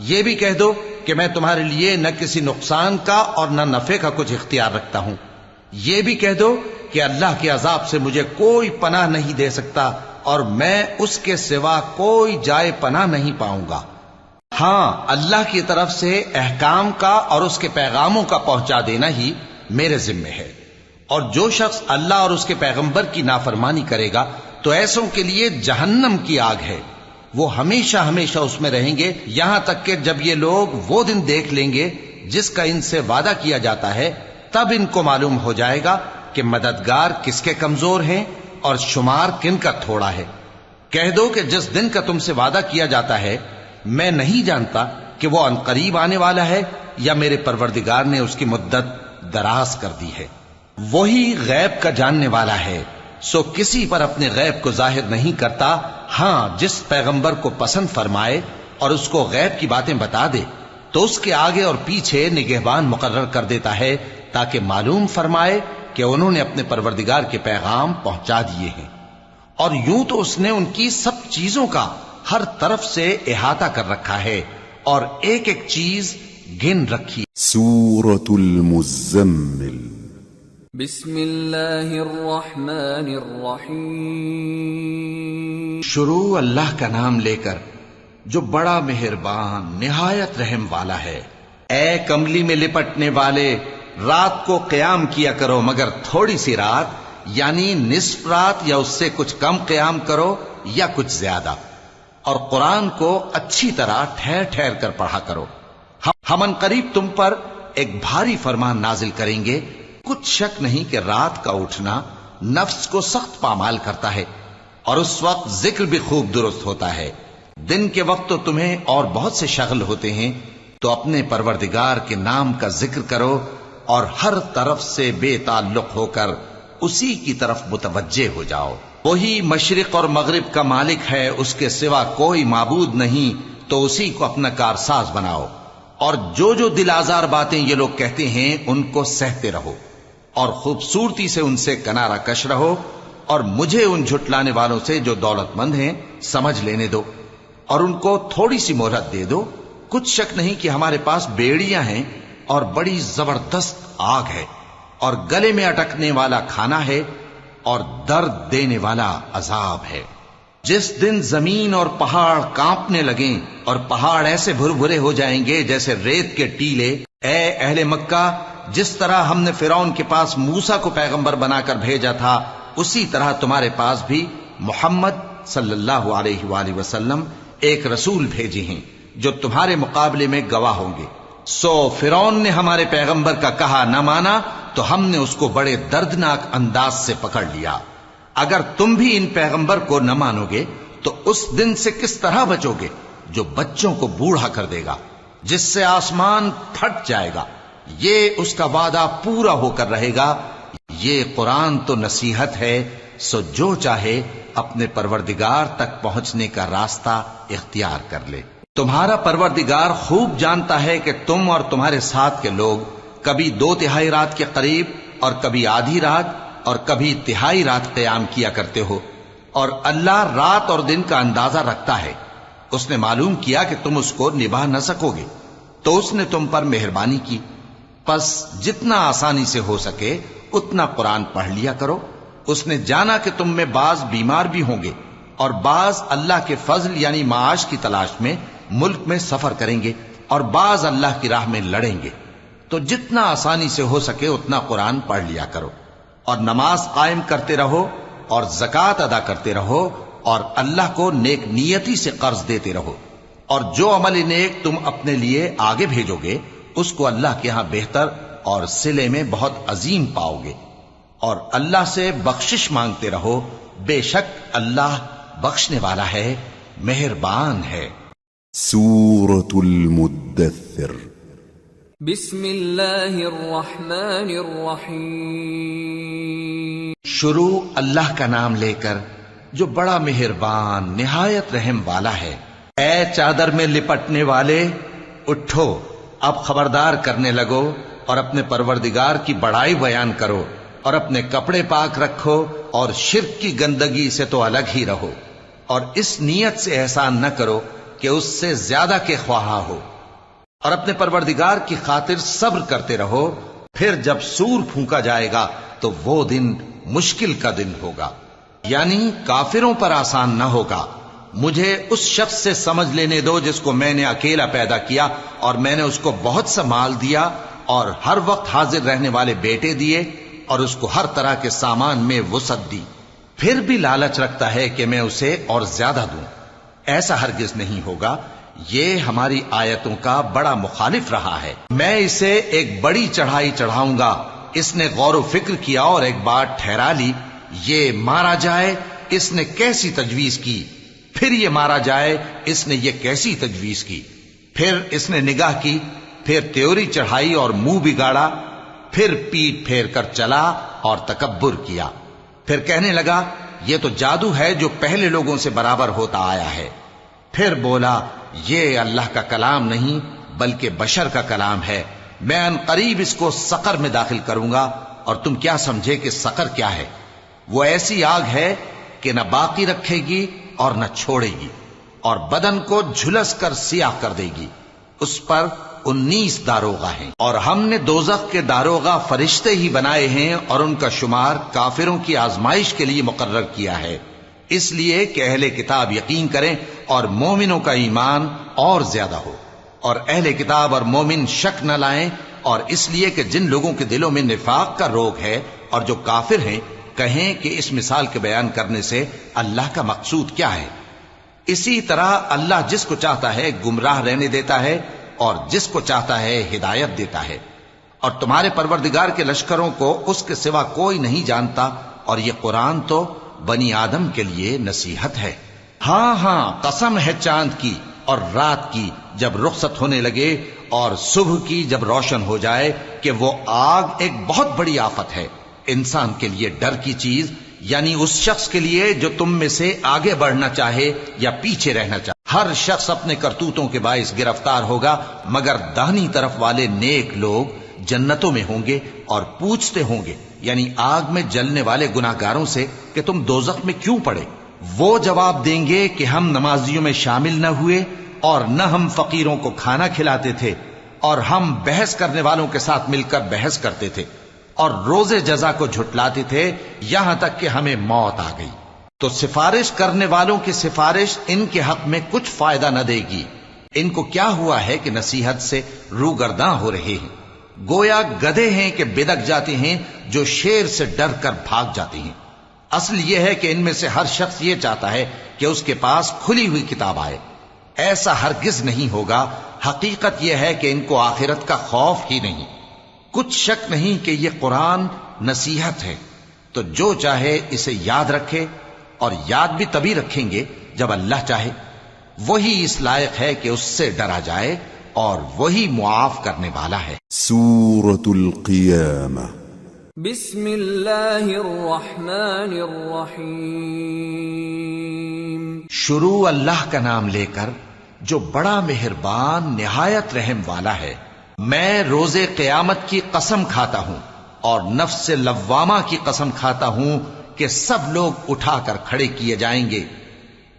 یہ بھی کہہ دو کہ میں تمہارے لیے نہ کسی نقصان کا اور نہ نفع کا کچھ اختیار رکھتا ہوں۔ یہ بھی کہہ دو کہ اللہ کے عذاب سے مجھے کوئی پناہ نہیں دے سکتا اور میں اس کے سوا کوئی جائے پناہ نہیں پاؤں گا۔ ہاں، اللہ کی طرف سے احکام کا اور اس کے پیغاموں کا پہنچا دینا ہی میرے ذمہ ہے، اور جو شخص اللہ اور اس کے پیغمبر کی نافرمانی کرے گا تو ایسوں کے لیے جہنم کی آگ ہے، وہ ہمیشہ ہمیشہ اس میں رہیں گے، یہاں تک کہ جب یہ لوگ وہ دن دیکھ لیں گے جس کا ان سے وعدہ کیا جاتا ہے، تب ان کو معلوم ہو جائے گا کہ مددگار کس کے کمزور ہیں اور شمار کن کا تھوڑا ہے۔ کہہ دو کہ جس دن کا تم سے وعدہ کیا جاتا ہے میں نہیں جانتا کہ وہ عنقریب آنے والا ہے یا میرے پروردگار نے اس کی مدت دراز کر دی ہے۔ وہی غیب کا جاننے والا ہے، سو کسی پر اپنے غیب کو ظاہر نہیں کرتا، ہاں جس پیغمبر کو پسند فرمائے اور اس کو غیب کی باتیں بتا دے تو اس کے آگے اور پیچھے نگہبان مقرر کر دیتا ہے تاکہ معلوم فرمائے کہ انہوں نے اپنے پروردگار کے پیغام پہنچا دیے ہیں، اور یوں تو اس نے ان کی سب چیزوں کا ہر طرف سے احاطہ کر رکھا ہے اور ایک ایک چیز گن رکھی۔
سورة المزمل
بسم اللہ الرحمن الرحیم۔
شروع اللہ کا نام لے کر جو بڑا مہربان نہایت رحم والا ہے۔ اے کملی میں لپٹنے والے، رات کو قیام کیا کرو مگر تھوڑی سی رات، یعنی نصف رات یا اس سے کچھ کم قیام کرو یا کچھ زیادہ، اور قرآن کو اچھی طرح ٹھہر ٹھہر کر پڑھا کرو۔ ہم ان قریب تم پر ایک بھاری فرمان نازل کریں گے۔ کچھ شک نہیں کہ رات کا اٹھنا نفس کو سخت پامال کرتا ہے، اور اس وقت ذکر بھی خوب درست ہوتا ہے۔ دن کے وقت تو تمہیں اور بہت سے شغل ہوتے ہیں، تو اپنے پروردگار کے نام کا ذکر کرو اور ہر طرف سے بے تعلق ہو کر اسی کی طرف متوجہ ہو جاؤ۔ وہی مشرق اور مغرب کا مالک ہے، اس کے سوا کوئی معبود نہیں، تو اسی کو اپنا کارساز بناؤ۔ اور جو جو دل آزار باتیں یہ لوگ کہتے ہیں ان کو سہتے رہو، اور خوبصورتی سے ان سے کنارہ کش رہو، اور مجھے ان جھٹلانے والوں سے جو دولت مند ہیں سمجھ لینے دو، اور ان کو تھوڑی سی مہلت دے دو۔ کچھ شک نہیں کہ ہمارے پاس بیڑیاں ہیں اور بڑی زبردست آگ ہے، اور گلے میں اٹکنے والا کھانا ہے، اور درد دینے والا عذاب ہے۔ جس دن زمین اور پہاڑ کانپنے لگیں اور پہاڑ ایسے بھر بھرے ہو جائیں گے جیسے ریت کے ٹیلے، اے اہل مکہ، جس طرح ہم نے فرعون کے پاس موسیٰ کو پیغمبر بنا کر بھیجا تھا، اسی طرح تمہارے پاس بھی محمد صلی اللہ علیہ وآلہ وسلم ایک رسول بھیجے ہیں جو تمہارے مقابلے میں گواہ ہوں گے۔ سو فرعون نے ہمارے پیغمبر کا کہا نہ مانا تو ہم نے اس کو بڑے دردناک انداز سے پکڑ لیا۔ اگر تم بھی ان پیغمبر کو نہ مانو گے تو اس دن سے کس طرح بچو گے جو بچوں کو بوڑھا کر دے گا، جس سے آسمان پھٹ جائے گا۔ یہ اس کا وعدہ پورا ہو کر رہے گا۔ یہ قرآن تو نصیحت ہے، سو جو چاہے اپنے پروردگار تک پہنچنے کا راستہ اختیار کر لے۔ تمہارا پروردگار خوب جانتا ہے کہ تم اور تمہارے ساتھ کے لوگ کبھی 2/3 رات کے قریب اور کبھی آدھی رات اور کبھی تہائی رات قیام کیا کرتے ہو، اور اللہ رات اور دن کا اندازہ رکھتا ہے۔ اس نے معلوم کیا کہ تم اس کو نبھا نہ سکو گے تو اس نے تم پر مہربانی کی، پس جتنا آسانی سے ہو سکے اتنا قرآن پڑھ لیا کرو۔ اس نے جانا کہ تم میں بعض بیمار بھی ہوں گے اور بعض اللہ کے فضل یعنی معاش کی تلاش میں ملک میں سفر کریں گے، اور بعض اللہ کی راہ میں لڑیں گے، تو جتنا آسانی سے ہو سکے اتنا قرآن پڑھ لیا کرو، اور نماز قائم کرتے رہو اور زکوٰۃ ادا کرتے رہو، اور اللہ کو نیک نیتی سے قرض دیتے رہو، اور جو عمل نیک تم اپنے لیے آگے بھیجو گے اس کو اللہ کے ہاں بہتر اور صلے میں بہت عظیم پاؤ گے، اور اللہ سے بخشش مانگتے رہو، بے شک اللہ بخشنے والا ہے، مہربان ہے۔
سورة المدثر
بسم اللہ الرحمن الرحیم۔
شروع اللہ کا نام لے کر جو بڑا مہربان نہایت رحم والا ہے۔ اے چادر میں لپٹنے والے، اٹھو، اب خبردار کرنے لگو اور اپنے پروردگار کی بڑائی بیان کرو، اور اپنے کپڑے پاک رکھو اور شرک کی گندگی سے تو الگ ہی رہو، اور اس نیت سے احسان نہ کرو کہ اس سے زیادہ کے خواہاں ہو، اور اپنے پروردگار کی خاطر صبر کرتے رہو۔ پھر جب سور پھونکا جائے گا تو وہ دن مشکل کا دن ہوگا، یعنی کافروں پر آسان نہ ہوگا۔ مجھے اس شخص سے سمجھ لینے دو جس کو میں نے اکیلا پیدا کیا، اور میں نے اس کو بہت سا مال دیا اور ہر وقت حاضر رہنے والے بیٹے دیے، اور اس کو ہر طرح کے سامان میں وسعت دی، پھر بھی لالچ رکھتا ہے کہ میں اسے اور زیادہ دوں۔ ایسا ہرگز نہیں ہوگا، یہ ہماری آیتوں کا بڑا مخالف رہا ہے۔ میں اسے ایک بڑی چڑھائی چڑھاؤں گا۔ اس نے غور و فکر کیا اور ایک بات ٹھہرا لی، یہ مارا جائے، اس نے کیسی تجویز کی، پھر یہ مارا جائے، اس نے یہ کیسی تجویز کی، پھر اس نے نگاہ کی، پھر تیوری چڑھائی اور منہ بگاڑا، پھر پیٹ پھیر کر چلا اور تکبر کیا، پھر کہنے لگا یہ تو جادو ہے جو پہلے لوگوں سے برابر ہوتا آیا ہے، پھر بولا یہ اللہ کا کلام نہیں بلکہ بشر کا کلام ہے، میں ان قریب اس کو سقر میں داخل کروں گا، اور تم کیا سمجھے کہ سقر کیا ہے؟ وہ ایسی آگ ہے کہ نہ باقی رکھے گی اور نہ چھوڑے گی، اور بدن کو جھلس کر سیاہ کر دے گی۔ اس پر 19 داروغہ ہیں، اور ہم نے دوزخ کے داروغہ فرشتے ہی بنائے ہیں، اور ان کا شمار کافروں کی آزمائش کے لیے مقرر کیا ہے، اس لیے کہ اہل کتاب یقین کریں اور مومنوں کا ایمان اور زیادہ ہو، اور اہل کتاب اور مومن شک نہ لائیں، اور اس لیے کہ جن لوگوں کے دلوں میں نفاق کا روگ ہے اور جو کافر ہیں کہیں کہ اس مثال کے بیان کرنے سے اللہ کا مقصود کیا ہے۔ اسی طرح اللہ جس کو چاہتا ہے گمراہ رہنے دیتا ہے اور جس کو چاہتا ہے ہدایت دیتا ہے، اور تمہارے پروردگار کے لشکروں کو اس کے سوا کوئی نہیں جانتا، اور یہ قرآن تو بنی آدم کے لیے نصیحت ہے۔ ہاں ہاں، قسم ہے چاند کی اور رات کی جب رخصت ہونے لگے، اور صبح کی جب روشن ہو جائے، کہ وہ آگ ایک بہت بڑی آفت ہے، انسان کے لیے ڈر کی چیز، یعنی اس شخص کے لیے جو تم میں سے آگے بڑھنا چاہے یا پیچھے رہنا چاہے۔ ہر شخص اپنے کرتوتوں کے باعث گرفتار ہوگا، مگر داہنی طرف والے نیک لوگ جنتوں میں ہوں گے اور پوچھتے ہوں گے، یعنی آگ میں جلنے والے گناہگاروں سے، کہ تم دوزخ میں کیوں پڑے؟ وہ جواب دیں گے کہ ہم نمازیوں میں شامل نہ ہوئے، اور نہ ہم فقیروں کو کھانا کھلاتے تھے، اور ہم بحث کرنے والوں کے ساتھ مل کر بحث کرتے تھے، اور روز جزا کو جھٹلاتے تھے، یہاں تک کہ ہمیں موت آ گئی۔ تو سفارش کرنے والوں کی سفارش ان کے حق میں کچھ فائدہ نہ دے گی۔ ان کو کیا ہوا ہے کہ نصیحت سے روگرداں ہو رہے ہیں، گویا گدھے ہیں کہ بدک جاتے ہیں جو شیر سے ڈر کر بھاگ جاتے ہیں۔ اصل یہ ہے کہ ان میں سے ہر شخص یہ چاہتا ہے کہ اس کے پاس کھلی ہوئی کتاب آئے، ایسا ہرگز نہیں ہوگا۔ حقیقت یہ ہے کہ ان کو آخرت کا خوف ہی نہیں۔ کچھ شک نہیں کہ یہ قرآن نصیحت ہے، تو جو چاہے اسے یاد رکھے، اور یاد بھی تبھی رکھیں گے جب اللہ چاہے۔ وہی اس لائق ہے کہ اس سے ڈرا جائے، اور وہی معاف کرنے والا ہے۔
سورة القيامة
بسم اللہ الرحمن الرحیم۔
شروع اللہ کا نام لے کر جو بڑا مہربان نہایت رحم والا ہے۔ میں روز قیامت کی قسم کھاتا ہوں، اور نفس لوامہ کی قسم کھاتا ہوں کہ سب لوگ اٹھا کر کھڑے کیے جائیں گے۔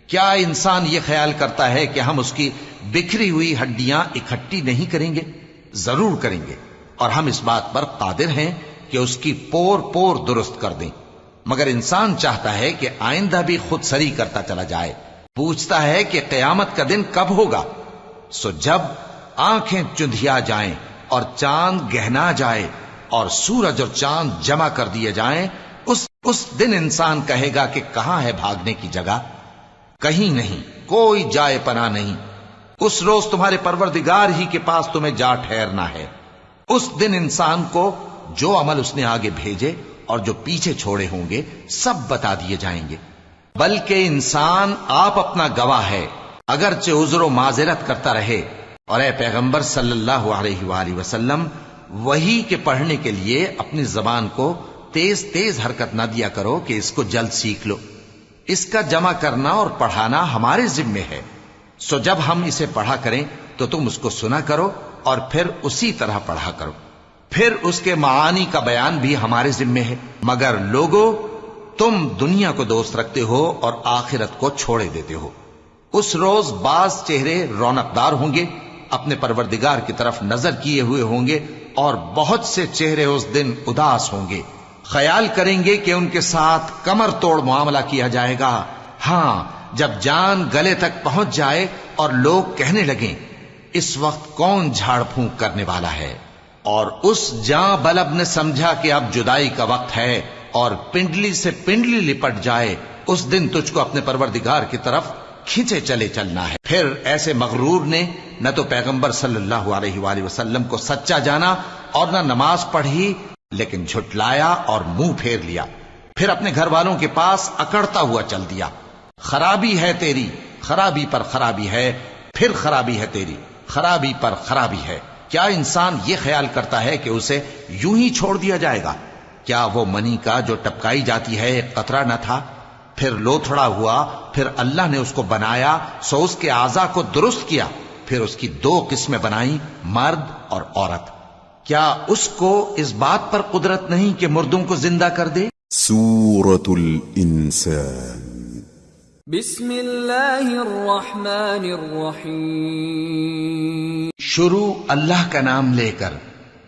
کیا انسان یہ خیال کرتا ہے کہ ہم اس کی بکھری ہوئی ہڈیاں اکٹھی نہیں کریں گے؟ ضرور کریں گے، اور ہم اس بات پر قادر ہیں کہ اس کی پور پور درست کر دیں، مگر انسان چاہتا ہے کہ آئندہ بھی خود سری کرتا چلا جائے۔ پوچھتا ہے کہ قیامت کا دن کب ہوگا؟ سو جب آنکھیں چندھیا جائیں اور چاند گہنا جائے اور سورج اور چاند جمع کر دیے جائیں، اس دن انسان کہے گا کہ کہاں ہے بھاگنے کی جگہ؟ کہیں نہیں، کوئی جائے پناہ نہیں۔ اس روز تمہارے پروردگار ہی کے پاس تمہیں جا ٹھہرنا ہے۔ اس دن انسان کو جو عمل اس نے آگے بھیجے اور جو پیچھے چھوڑے ہوں گے سب بتا دیے جائیں گے، بلکہ انسان آپ اپنا گواہ ہے، اگرچہ عذر و معذرت کرتا رہے۔ اور اے پیغمبر صلی اللہ علیہ وآلہ وسلم، وحی کے پڑھنے کے لیے اپنی زبان کو تیز تیز حرکت نہ دیا کرو کہ اس کو جلد سیکھ لو۔ اس کا جمع کرنا اور پڑھانا ہمارے ذمے ہے، سو جب ہم اسے پڑھا کریں تو تم اس کو سنا کرو اور پھر اسی طرح پڑھا کرو، پھر اس کے معانی کا بیان بھی ہمارے ذمے ہے۔ مگر لوگو، تم دنیا کو دوست رکھتے ہو اور آخرت کو چھوڑے دیتے ہو۔ اس روز بعض چہرے رونقدار ہوں گے، اپنے پروردگار کی طرف نظر کیے ہوئے ہوں گے، اور بہت سے چہرے اس دن اداس ہوں گے، خیال کریں گے کہ ان کے ساتھ کمر توڑ معاملہ کیا جائے گا۔ ہاں، جب جان گلے تک پہنچ جائے اور لوگ کہنے لگیں اس وقت کون جھاڑ پھونک کرنے والا ہے، اور اس جاں بلب نے سمجھا کہ اب جدائی کا وقت ہے اور پنڈلی سے پنڈلی لپٹ جائے، اس دن تجھ کو اپنے پروردگار کی طرف کھینچے چلے چلنا ہے۔ پھر ایسے مغرور نے نہ تو پیغمبر صلی اللہ علیہ وآلہ وسلم کو سچا جانا اور نہ نماز پڑھی، لیکن جھٹلایا اور منہ پھیر لیا، پھر اپنے گھر والوں کے پاس اکڑتا ہوا چل دیا۔ خرابی ہے تیری، خرابی پر خرابی ہے، پھر خرابی ہے تیری، خرابی پر خرابی ہے۔ کیا انسان یہ خیال کرتا ہے کہ اسے یوں ہی چھوڑ دیا جائے گا؟ کیا وہ منی کا جو ٹپکائی جاتی ہے ایک قطرہ نہ تھا، پھر لوتھڑا ہوا، پھر اللہ نے اس کو بنایا، سو اس کے اعضاء کو درست کیا، پھر اس کی دو قسمیں بنائیں، مرد اور عورت۔ کیا اس کو اس بات پر قدرت نہیں کہ مردوں کو زندہ کر دے؟
سورة الإنسان
بسم اللہ الرحمن الرحیم
شروع اللہ کا نام لے کر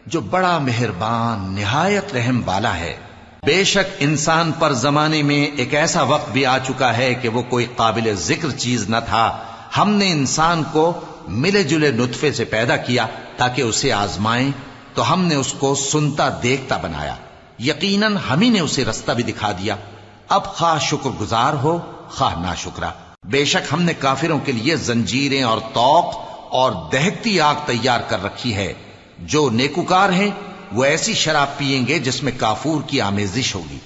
جو بڑا مہربان نہایت رحم والا ہے۔ بے شک انسان پر زمانے میں ایک ایسا وقت بھی آ چکا ہے کہ وہ کوئی قابل ذکر چیز نہ تھا۔ ہم نے انسان کو ملے جلے نطفے سے پیدا کیا تاکہ اسے آزمائیں، تو ہم نے اس کو سنتا دیکھتا بنایا، یقیناً ہم ہی نے اسے رستہ بھی دکھا دیا۔ اب خواہ شکر گزار ہو خواہ ناشکرا۔ بے شک ہم نے کافروں کے لیے زنجیریں اور طوق اور دہکتی آگ تیار کر رکھی ہے۔ جو نیکوکار ہیں وہ ایسی شراب پیئیں گے جس میں کافور کی آمیزش ہوگی۔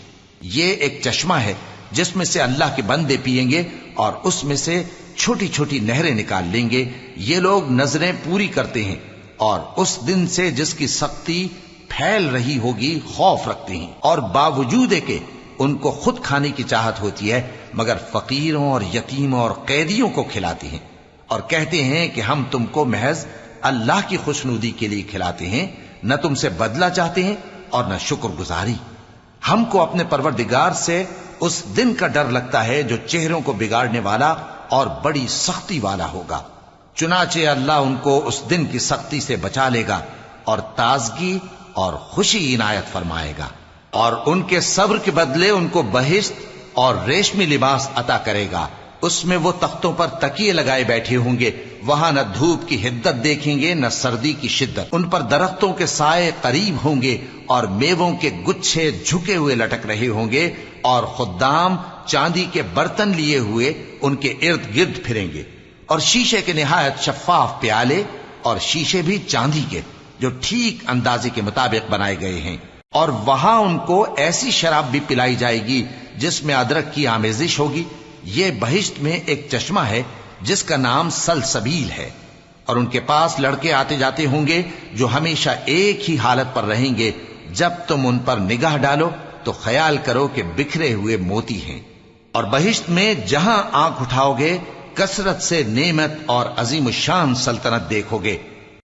یہ ایک چشمہ ہے جس میں سے اللہ کے بندے پیئیں گے اور اس میں سے چھوٹی چھوٹی نہریں نکال لیں گے۔ یہ لوگ نظریں پوری کرتے ہیں اور اس دن سے جس کی سختی پھیل رہی ہوگی خوف رکھتے ہیں، اور باوجود کہ ان کو خود کھانے کی چاہت ہوتی ہے مگر فقیروں اور یتیموں اور قیدیوں کو کھلاتے ہیں، اور کہتے ہیں کہ ہم تم کو محض اللہ کی خوشنودی کے لیے کھلاتے ہیں، نہ تم سے بدلہ چاہتے ہیں اور نہ شکر گزاری۔ ہم کو اپنے پروردگار سے اس دن کا ڈر لگتا ہے جو چہروں کو بگاڑنے والا اور بڑی سختی والا ہوگا۔ چنانچہ اللہ ان کو اس دن کی سختی سے بچا لے گا اور تازگی اور خوشی عنایت فرمائے گا، اور ان کے صبر کے بدلے ان کو بہشت اور ریشمی لباس عطا کرے گا۔ اس میں وہ تختوں پر تکیے لگائے بیٹھے ہوں گے، وہاں نہ دھوپ کی حدت دیکھیں گے نہ سردی کی شدت۔ ان پر درختوں کے سائے قریب ہوں گے اور میووں کے گچھے جھکے ہوئے لٹک رہے ہوں گے، اور خدام چاندی کے برتن لیے ہوئے ان کے ارد گرد پھریں گے، اور شیشے کے نہایت شفاف پیالے اور شیشے بھی چاندی کے جو ٹھیک اندازے کے مطابق بنائے گئے ہیں۔ اور وہاں ان کو ایسی شراب بھی پلائی جائے گی جس میں ادرک کی آمیزش ہوگی۔ یہ بہشت میں ایک چشمہ ہے جس کا نام سلسبیل ہے، اور ان کے پاس لڑکے آتے جاتے ہوں گے جو ہمیشہ ایک ہی حالت پر رہیں گے۔ جب تم ان پر نگاہ ڈالو تو خیال کرو کہ بکھرے ہوئے موتی ہیں۔ اور بہشت میں جہاں آنکھ اٹھاؤ گے کثرت سے نعمت اور عظیم الشان سلطنت دیکھو گے۔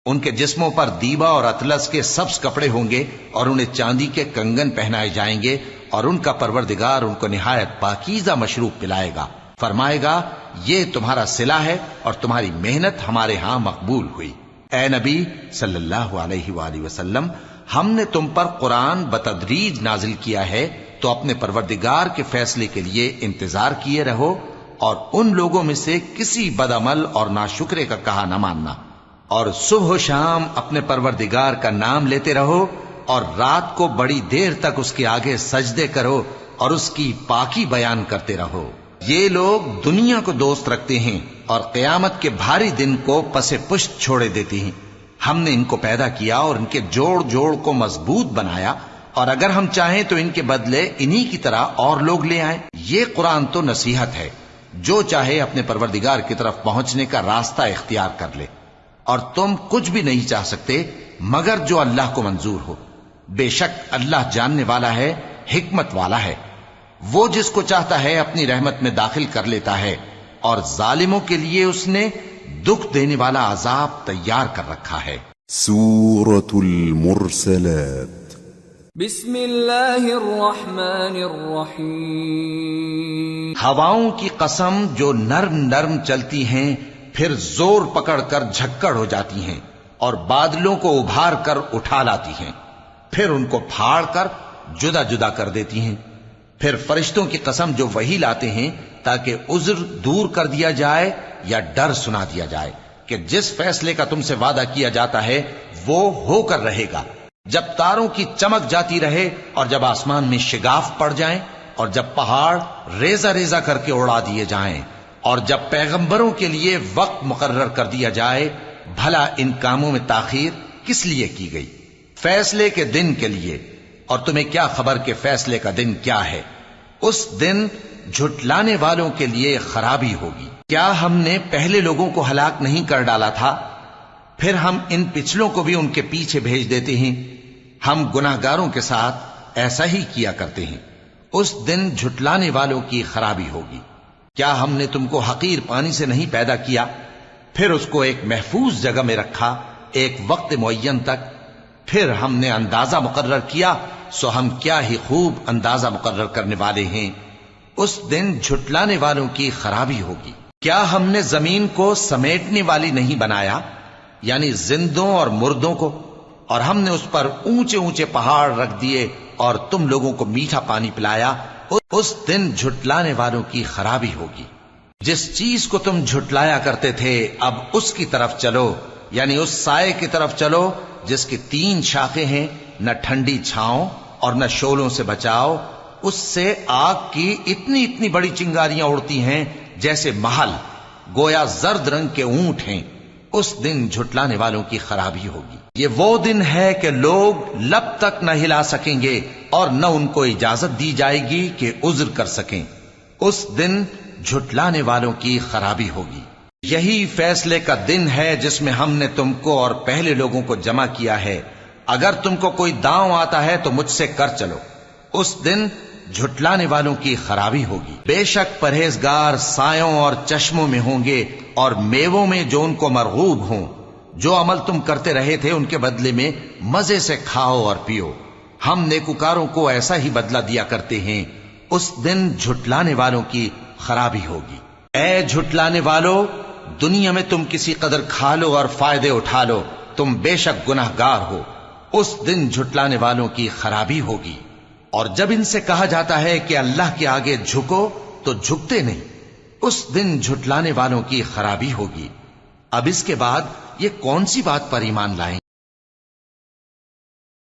ان کے جسموں پر دیبا اور اطلس کے سبز کپڑے ہوں گے، اور انہیں چاندی کے کنگن پہنائے جائیں گے، اور ان کا پروردگار ان کو نہایت پاکیزہ مشروب پلائے گا، فرمائے گا یہ تمہارا صلہ ہے اور تمہاری محنت ہمارے ہاں مقبول ہوئی۔ اے نبی صلی اللہ علیہ وآلہ وسلم، ہم نے تم پر قرآن بتدریج نازل کیا ہے، تو اپنے پروردگار کے فیصلے کے لیے انتظار کیے رہو، اور ان لوگوں میں سے کسی بدعمل اور ناشکرے کا کہا نہ ماننا، اور صبح و شام اپنے پروردگار کا نام لیتے رہو، اور رات کو بڑی دیر تک اس کے آگے سجدے کرو اور اس کی پاکی بیان کرتے رہو۔ یہ لوگ دنیا کو دوست رکھتے ہیں اور قیامت کے بھاری دن کو پس پشت چھوڑے دیتے ہیں۔ ہم نے ان کو پیدا کیا اور ان کے جوڑ جوڑ کو مضبوط بنایا، اور اگر ہم چاہیں تو ان کے بدلے انہی کی طرح اور لوگ لے آئیں۔ یہ قرآن تو نصیحت ہے، جو چاہے اپنے پروردگار کی طرف پہنچنے کا راستہ اختیار کر لے، اور تم کچھ بھی نہیں چاہ سکتے مگر جو اللہ کو منظور ہو۔ بے شک اللہ جاننے والا ہے، حکمت والا ہے۔ وہ جس کو چاہتا ہے اپنی رحمت میں داخل کر لیتا ہے، اور ظالموں کے لیے اس نے دکھ دینے والا عذاب تیار کر رکھا ہے۔
سورة المرسلات
بسم اللہ الرحمن الرحیم
ہواؤں کی قسم جو نرم نرم چلتی ہیں پھر زور پکڑ کر جھکڑ ہو جاتی ہیں، اور بادلوں کو ابھار کر اٹھا لاتی ہیں، پھر ان کو پھاڑ کر جدا جدا کر دیتی ہیں۔ پھر فرشتوں کی قسم جو وحی لاتے ہیں تاکہ عذر دور کر دیا جائے یا ڈر سنا دیا جائے کہ جس فیصلے کا تم سے وعدہ کیا جاتا ہے وہ ہو کر رہے گا، جب تاروں کی چمک جاتی رہے، اور جب آسمان میں شگاف پڑ جائیں، اور جب پہاڑ ریزہ ریزہ کر کے اڑا دیے جائیں، اور جب پیغمبروں کے لیے وقت مقرر کر دیا جائے، بھلا ان کاموں میں تاخیر کس لیے کی گئی؟ فیصلے کے دن کے لیے، اور تمہیں کیا خبر کہ فیصلے کا دن کیا ہے؟ اس دن جھٹلانے والوں کے لیے خرابی ہوگی۔ کیا ہم نے پہلے لوگوں کو ہلاک نہیں کر ڈالا تھا؟ پھر ہم ان پچھلوں کو بھی ان کے پیچھے بھیج دیتے ہیں۔ ہم گناہگاروں کے ساتھ ایسا ہی کیا کرتے ہیں۔ اس دن جھٹلانے والوں کی خرابی ہوگی۔ کیا ہم نے تم کو حقیر پانی سے نہیں پیدا کیا، پھر اس کو ایک محفوظ جگہ میں رکھا ایک وقت معین تک، پھر ہم نے اندازہ مقرر کیا، سو ہم کیا ہی خوب اندازہ مقرر کرنے والے ہیں۔ اس دن جھٹلانے والوں کی خرابی ہوگی۔ کیا ہم نے زمین کو سمیٹنے والی نہیں بنایا، یعنی زندوں اور مردوں کو، اور ہم نے اس پر اونچے اونچے پہاڑ رکھ دیے اور تم لوگوں کو میٹھا پانی پلایا۔ اس دن جھٹلانے والوں کی خرابی ہوگی۔ جس چیز کو تم جھٹلایا کرتے تھے اب اس کی طرف چلو، یعنی اس سائے کی طرف چلو جس کی 3 شاخیں ہیں، نہ ٹھنڈی چھاؤں اور نہ شعلوں سے بچاؤ۔ اس سے آگ کی اتنی اتنی بڑی چنگاریاں اڑتی ہیں جیسے محل، گویا زرد رنگ کے اونٹ ہیں۔ اس دن جھٹلانے والوں کی خرابی ہوگی۔ یہ وہ دن ہے کہ لوگ لب تک نہ ہلا سکیں گے اور نہ ان کو اجازت دی جائے گی کہ عذر کر سکیں۔ اس دن جھٹلانے والوں کی خرابی ہوگی۔ یہی فیصلے کا دن ہے جس میں ہم نے تم کو اور پہلے لوگوں کو جمع کیا ہے۔ اگر تم کو کوئی داؤں آتا ہے تو مجھ سے کر چلو۔ اس دن جھٹلانے والوں کی خرابی ہوگی۔ بے شک پرہیزگار سایوں اور چشموں میں ہوں گے اور میووں میں جو ان کو مرغوب ہوں۔ جو عمل تم کرتے رہے تھے ان کے بدلے میں مزے سے کھاؤ اور پیو۔ ہم نیکوکاروں کو ایسا ہی بدلہ دیا کرتے ہیں۔ اس دن جھٹلانے والوں کی خرابی ہوگی۔ اے جھٹلانے والو، دنیا میں تم کسی قدر کھا لو اور فائدے اٹھا لو، تم بے شک گناہگار ہو۔ اس دن جھٹلانے والوں کی خرابی ہوگی۔ اور جب ان سے کہا جاتا ہے کہ اللہ کے آگے جھکو تو جھکتے نہیں۔ اس دن جھٹلانے والوں کی خرابی ہوگی۔ اب اس کے بعد یہ کون سی بات پر ایمان لائیں؟